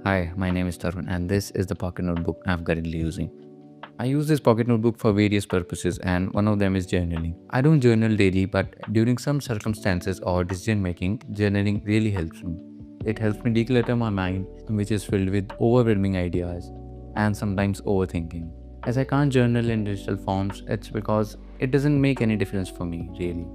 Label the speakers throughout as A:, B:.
A: Hi, my name is Tarun and this is the pocket notebook I'm currently using. I use this pocket notebook for various purposes and one of them is journaling. I don't journal daily, but during some circumstances or decision making, journaling really helps me. It helps me declutter my mind, which is filled with overwhelming ideas and sometimes overthinking. As I can't journal in digital forms, it's because it doesn't make any difference for me, really,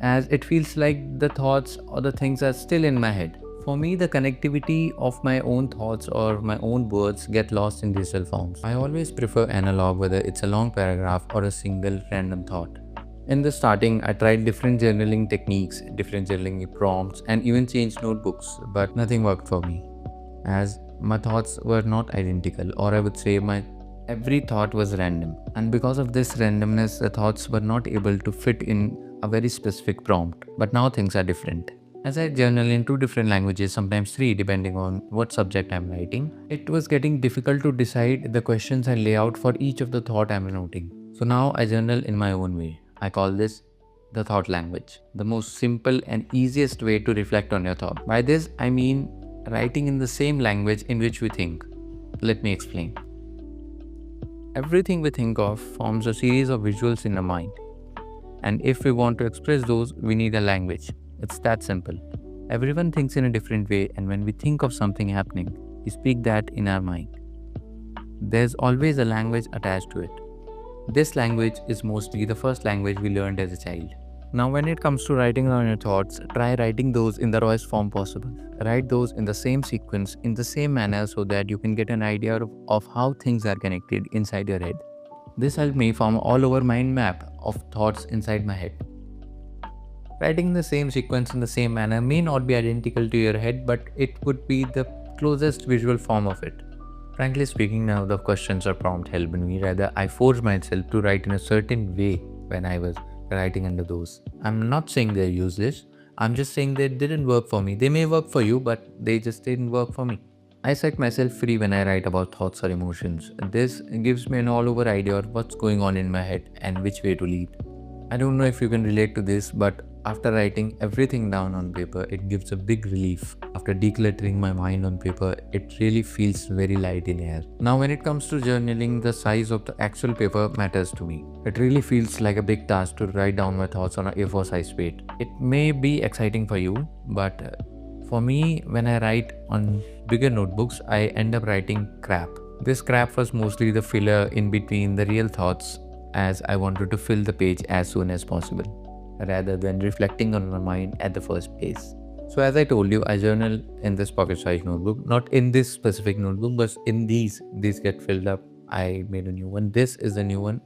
A: as it feels like the thoughts or the things are still in my head. For me, the connectivity of my own thoughts or my own words get lost in digital forms. I always prefer analog, whether it's a long paragraph or a single random thought. In the starting, I tried different journaling techniques, different journaling prompts, and even changed notebooks, but nothing worked for me, as my thoughts were not identical, or I would say my every thought was random. And because of this randomness, the thoughts were not able to fit in a very specific prompt. But now things are different. As I journal in two different languages, sometimes three, depending on what subject I'm writing, it was getting difficult to decide the questions I lay out for each of the thought I'm noting. So now I journal in my own way. I call this the thought language, the most simple and easiest way to reflect on your thought. By this, I mean writing in the same language in which we think. Let me explain. Everything we think of forms a series of visuals in our mind. And if we want to express those, we need a language. It's that simple. Everyone thinks in a different way, and when we think of something happening, we speak that in our mind. There's always a language attached to it. This language is mostly the first language we learned as a child. Now, when it comes to writing down your thoughts, try writing those in the rawest form possible. Write those in the same sequence, in the same manner, so that you can get an idea of how things are connected inside your head. This helped me form an all over mind map of thoughts inside my head. Writing the same sequence in the same manner may not be identical to your head, but it would be the closest visual form of it. Frankly speaking, none of the questions or prompt helped me. Rather, I forced myself to write in a certain way when I was writing under those. I'm not saying they're useless. I'm just saying they didn't work for me. They may work for you, but they just didn't work for me. I set myself free when I write about thoughts or emotions. This gives me an all over idea of what's going on in my head and which way to lead. I don't know if you can relate to this, but after writing everything down on paper, it gives a big relief. After decluttering my mind on paper, it really feels very light in air. Now, when it comes to journaling, the size of the actual paper matters to me. It really feels like a big task to write down my thoughts on a A4 size page. It may be exciting for you, but for me, when I write on bigger notebooks, I end up writing crap. This crap was mostly the filler in between the real thoughts, as I wanted to fill the page as soon as possible, rather than reflecting on my mind at the first place. So as I told you, I journal in this pocket size notebook, not in this specific notebook, but in these get filled up. I made a new one. This is the new one.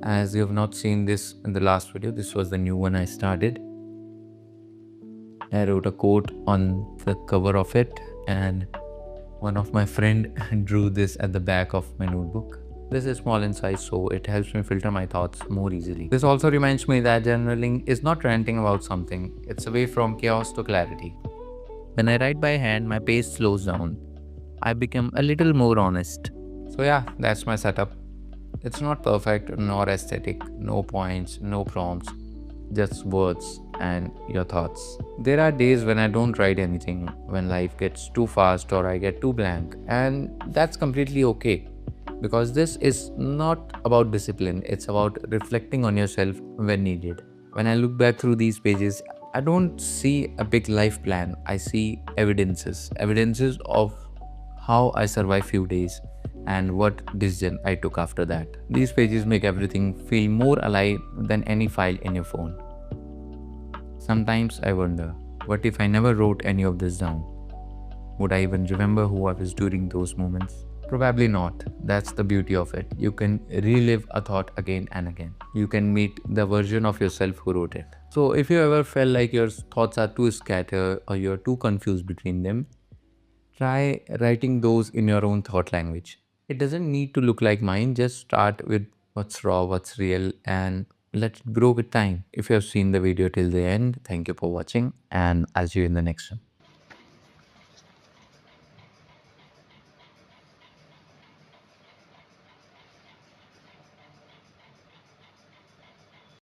A: As you have not seen this in the last video, this was the new one I started. I wrote a quote on the cover of it, and one of my friend drew this at the back of my notebook. This is small in size, so it helps me filter my thoughts more easily. This also reminds me that journaling is not ranting about something, it's a way from chaos to clarity. When I write by hand, my pace slows down. I become a little more honest. So yeah, that's my setup. It's not perfect nor aesthetic, no points, no prompts, just words and your thoughts. There are days when I don't write anything, when life gets too fast or I get too blank, and that's completely okay. Because this is not about discipline, it's about reflecting on yourself when needed. When I look back through these pages, I don't see a big life plan. I see evidences of how I survived few days and what decision I took after that. These pages make everything feel more alive than any file in your phone. Sometimes I wonder, what if I never wrote any of this down? Would I even remember who I was during those moments? Probably not. That's the beauty of it. You can relive a thought again and again. You can meet the version of yourself who wrote it. So if you ever felt like your thoughts are too scattered or you're too confused between them, try writing those in your own thought language. It doesn't need to look like mine. Just start with what's raw, what's real, and let it grow with time. If you have seen the video till the end, thank you for watching, and I'll see you in the next one.